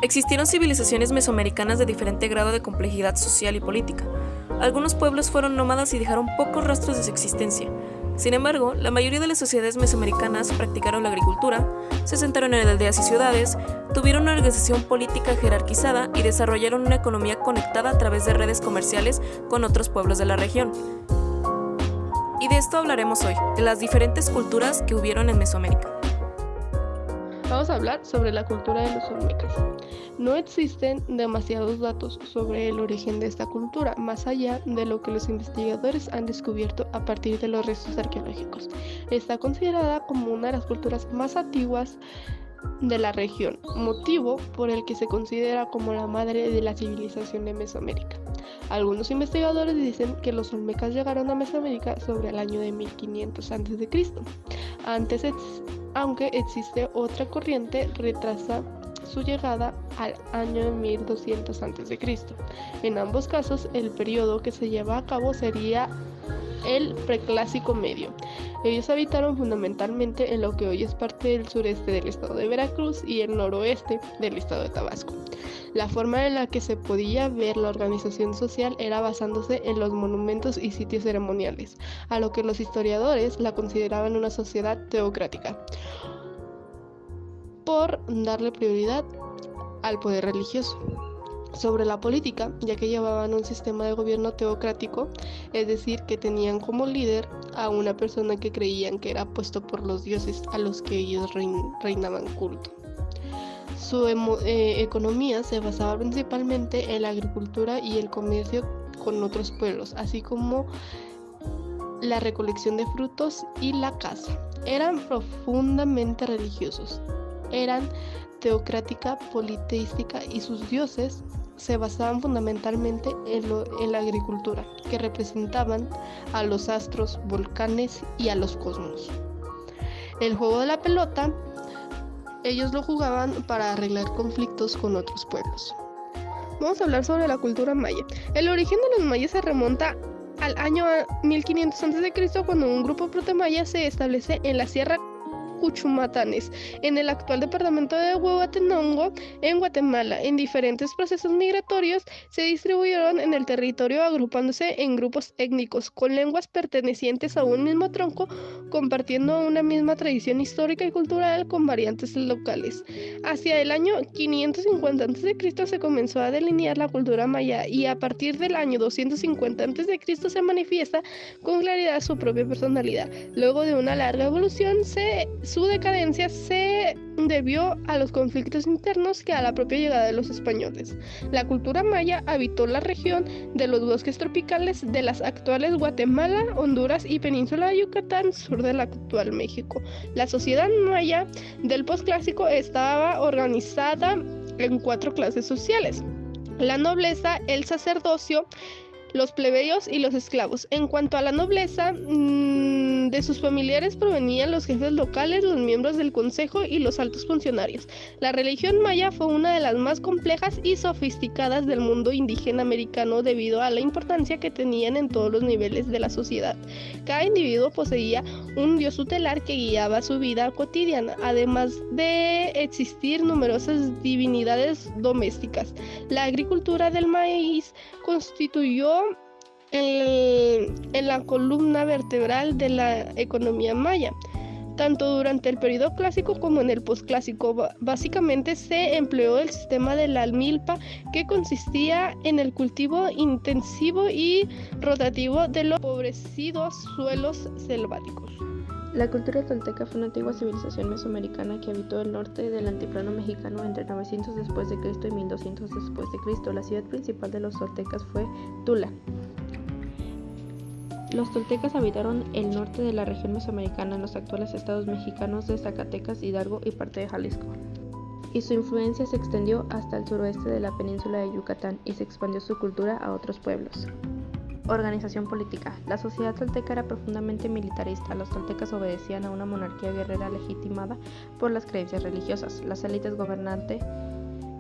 Existieron civilizaciones mesoamericanas de diferente grado de complejidad social y política. Algunos pueblos fueron nómadas y dejaron pocos rastros de su existencia. Sin embargo, la mayoría de las sociedades mesoamericanas practicaron la agricultura, se asentaron en aldeas y ciudades, tuvieron una organización política jerarquizada y desarrollaron una economía conectada a través de redes comerciales con otros pueblos de la región. Y de esto hablaremos hoy, de las diferentes culturas que hubieron en Mesoamérica. Vamos a hablar sobre la cultura de los olmecas. No existen demasiados datos sobre el origen de esta cultura, más allá de lo que los investigadores han descubierto a partir de los restos arqueológicos. Está considerada como una de las culturas más antiguas de la región, motivo por el que se considera como la madre de la civilización de Mesoamérica. Algunos investigadores dicen que los olmecas llegaron a Mesoamérica sobre el año de 1500 a.C. Aunque existe otra corriente retrasa su llegada al año 1200 a.C. En ambos casos, el periodo que se lleva a cabo sería el Preclásico Medio. Ellos habitaron fundamentalmente en lo que hoy es parte del sureste del estado de Veracruz y el noroeste del estado de Tabasco. La forma en la que se podía ver la organización social era basándose en los monumentos y sitios ceremoniales, a lo que los historiadores la consideraban una sociedad teocrática, por darle prioridad al poder religioso sobre la política, ya que llevaban un sistema de gobierno teocrático, es decir, que tenían como líder a una persona que creían que era puesto por los dioses a los que ellos reinaban culto. Su economía se basaba principalmente en la agricultura y el comercio con otros pueblos, así como la recolección de frutos y la caza. Eran profundamente religiosos, eran teocrática, politeística y sus dioses se basaban fundamentalmente en la agricultura, que representaban a los astros, volcanes y a los cosmos. El juego de la pelota, ellos lo jugaban para arreglar conflictos con otros pueblos. Vamos a hablar sobre la cultura maya. El origen de los mayas se remonta al año 1500 a.C., cuando un grupo protomaya se establece en la Sierra Cuchumatanes, en el actual departamento de Huehuetenango, en Guatemala. En diferentes procesos migratorios se distribuyeron en el territorio, agrupándose en grupos étnicos con lenguas pertenecientes a un mismo tronco, compartiendo una misma tradición histórica y cultural con variantes locales. Hacia el año 550 a.C. se comenzó a delinear la cultura maya, y a partir del año 250 a.C. se manifiesta con claridad su propia personalidad. Luego de una larga evolución, su decadencia se debió a los conflictos internos que a la propia llegada de los españoles. La cultura maya habitó la región de los bosques tropicales de las actuales Guatemala, Honduras y península de Yucatán, sur del actual México. La sociedad maya del posclásico estaba organizada en 4 clases sociales: la nobleza, el sacerdocio, los plebeyos y los esclavos. En cuanto a la nobleza, de sus familiares provenían los jefes locales, los miembros del consejo y los altos funcionarios. La religión maya fue una de las más complejas y sofisticadas del mundo indígena americano debido a la importancia que tenían en todos los niveles de la sociedad. Cada individuo poseía un dios tutelar que guiaba su vida cotidiana, además de existir numerosas divinidades domésticas. La agricultura del maíz constituyó en la columna vertebral de la economía maya, tanto durante el periodo clásico como en el posclásico. Básicamente se empleó el sistema de la milpa, que consistía en el cultivo intensivo y rotativo de los empobrecidos suelos selváticos. La cultura tolteca fue una antigua civilización mesoamericana que habitó el norte del altiplano mexicano entre 900 después de Cristo y 1200 después de Cristo. La ciudad principal de los toltecas fue Tula. Los toltecas habitaron el norte de la región mesoamericana en los actuales estados mexicanos de Zacatecas, Hidalgo y parte de Jalisco. Y su influencia se extendió hasta el suroeste de la península de Yucatán y se expandió su cultura a otros pueblos. Organización política. La sociedad tolteca era profundamente militarista. Los toltecas obedecían a una monarquía guerrera legitimada por las creencias religiosas. Las élites gobernantes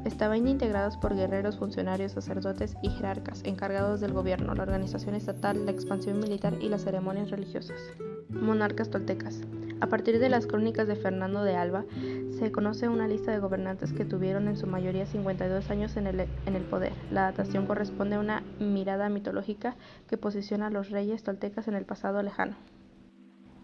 estaban integradas por guerreros, funcionarios, sacerdotes y jerarcas encargados del gobierno, la organización estatal, la expansión militar y las ceremonias religiosas. Monarcas toltecas. A partir de las crónicas de Fernando de Alba, se conoce una lista de gobernantes que tuvieron en su mayoría 52 años en el poder. La datación corresponde a una mirada mitológica que posiciona a los reyes toltecas en el pasado lejano.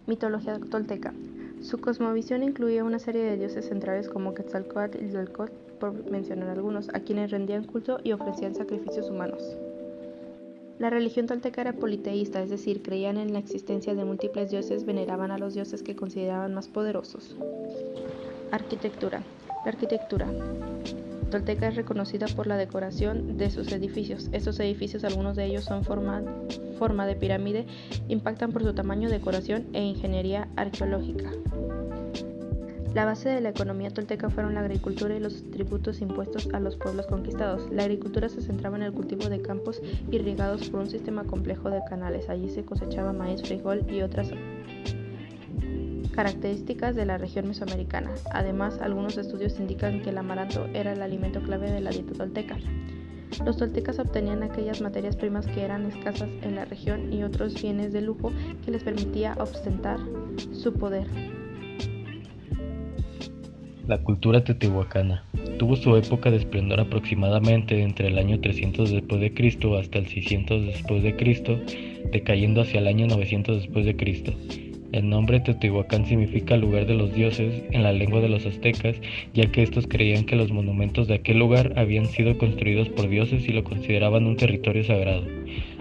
Mitología tolteca. Su cosmovisión incluía una serie de dioses centrales como Quetzalcóatl y Tlaloc, por mencionar algunos, a quienes rendían culto y ofrecían sacrificios humanos. La religión tolteca era politeísta, es decir, creían en la existencia de múltiples dioses, veneraban a los dioses que consideraban más poderosos. Arquitectura. La arquitectura tolteca es reconocida por la decoración de sus edificios. Estos edificios, algunos de ellos son forma de pirámide, impactan por su tamaño, decoración e ingeniería arqueológica. La base de la economía tolteca fueron la agricultura y los tributos impuestos a los pueblos conquistados. La agricultura se centraba en el cultivo de campos irrigados por un sistema complejo de canales. Allí se cosechaba maíz, frijol y otras características de la región mesoamericana. Además, algunos estudios indican que el amaranto era el alimento clave de la dieta tolteca. Los toltecas obtenían aquellas materias primas que eran escasas en la región y otros bienes de lujo que les permitía ostentar su poder. La cultura teotihuacana tuvo su época de esplendor aproximadamente entre el año 300 después de Cristo hasta el 600 después de Cristo, decayendo hacia el año 900 después de Cristo. El nombre Teotihuacán significa lugar de los dioses en la lengua de los aztecas, ya que estos creían que los monumentos de aquel lugar habían sido construidos por dioses y lo consideraban un territorio sagrado.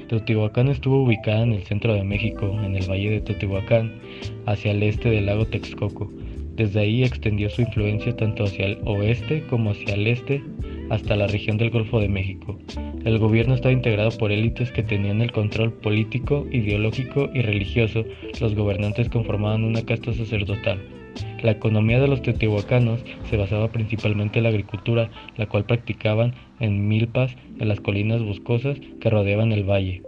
Teotihuacán estuvo ubicada en el centro de México, en el valle de Teotihuacán, hacia el este del lago Texcoco. Desde ahí extendió su influencia tanto hacia el oeste como hacia el este, hasta la región del Golfo de México. El gobierno estaba integrado por élites que tenían el control político, ideológico y religioso. Los gobernantes conformaban una casta sacerdotal. La economía de los teotihuacanos se basaba principalmente en la agricultura, la cual practicaban en milpas en las colinas boscosas que rodeaban el valle.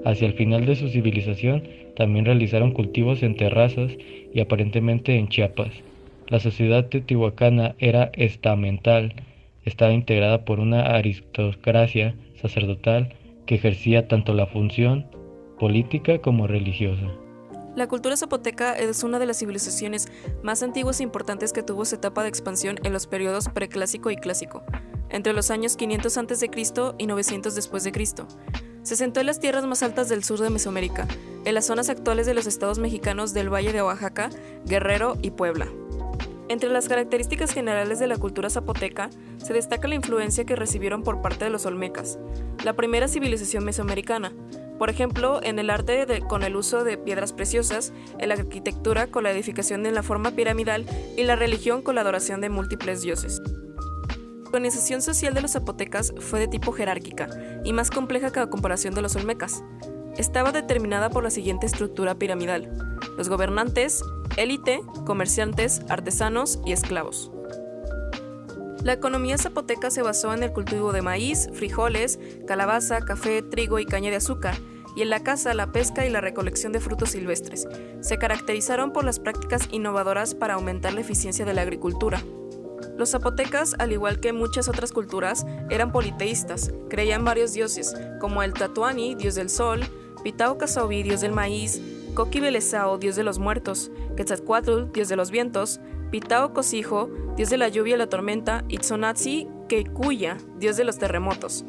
Hacia el final de su civilización, también realizaron cultivos en terrazas y aparentemente en Chiapas. La sociedad teotihuacana era estamental, estaba integrada por una aristocracia sacerdotal que ejercía tanto la función política como religiosa. La cultura zapoteca es una de las civilizaciones más antiguas e importantes que tuvo su etapa de expansión en los periodos preclásico y clásico, entre los años 500 a.C. y 900 después de Cristo. Se sentó en las tierras más altas del sur de Mesoamérica, en las zonas actuales de los estados mexicanos del Valle de Oaxaca, Guerrero y Puebla. Entre las características generales de la cultura zapoteca se destaca la influencia que recibieron por parte de los olmecas, la primera civilización mesoamericana, por ejemplo, en el arte con el uso de piedras preciosas, en la arquitectura con la edificación en la forma piramidal y la religión con la adoración de múltiples dioses. La organización social de los zapotecas fue de tipo jerárquica y más compleja que a comparación de los olmecas. Estaba determinada por la siguiente estructura piramidal: los gobernantes, élite, comerciantes, artesanos y esclavos. La economía zapoteca se basó en el cultivo de maíz, frijoles, calabaza, café, trigo y caña de azúcar, y en la caza, la pesca y la recolección de frutos silvestres. Se caracterizaron por las prácticas innovadoras para aumentar la eficiencia de la agricultura. Los zapotecas, al igual que muchas otras culturas, eran politeístas, creían varios dioses, como el Tlatoani, dios del sol, Pitao Casaubí, dios del maíz, Coqui Belezao, dios de los muertos, Quetzalcóatl, dios de los vientos, Pitao Cosijo, dios de la lluvia y la tormenta, y Tzonatzi Quecuya, dios de los terremotos.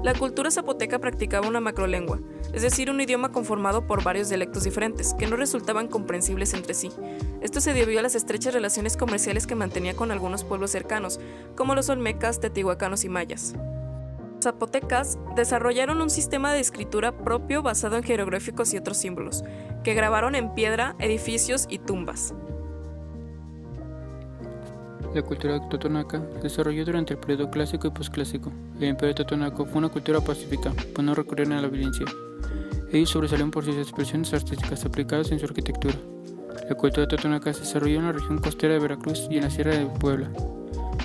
La cultura zapoteca practicaba una macrolengua, es decir, un idioma conformado por varios dialectos diferentes, que no resultaban comprensibles entre sí. Esto se debió a las estrechas relaciones comerciales que mantenía con algunos pueblos cercanos, como los olmecas, teotihuacanos y mayas. Los zapotecas desarrollaron un sistema de escritura propio basado en jeroglíficos y otros símbolos, que grabaron en piedra edificios y tumbas. La cultura totonaca se desarrolló durante el periodo clásico y posclásico. El imperio totonaco fue una cultura pacífica, pues no recurrieron a la violencia. Ellos sobresalieron por sus expresiones artísticas aplicadas en su arquitectura. La cultura totonaca se desarrolló en la región costera de Veracruz y en la sierra de Puebla.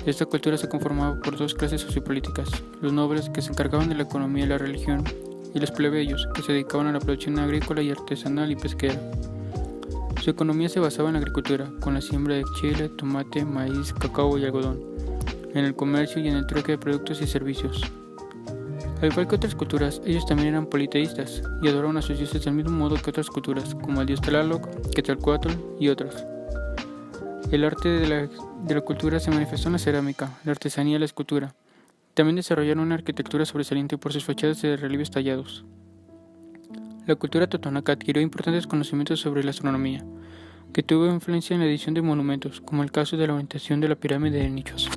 Esta cultura se conformaba por dos clases sociopolíticas: los nobles, que se encargaban de la economía y la religión, y los plebeyos, que se dedicaban a la producción agrícola y artesanal y pesquera. Su economía se basaba en la agricultura, con la siembra de chile, tomate, maíz, cacao y algodón, en el comercio y en el troque de productos y servicios. Al igual que otras culturas, ellos también eran politeístas y adoraban a sus dioses del mismo modo que otras culturas, como el dios Tlaloc, Quetzalcóatl y otros. El arte de la cultura se manifestó en la cerámica, la artesanía y la escultura. También desarrollaron una arquitectura sobresaliente por sus fachadas de relieves tallados. La cultura totonaca adquirió importantes conocimientos sobre la astronomía, que tuvo influencia en la edición de monumentos, como el caso de la orientación de la pirámide de Nichos.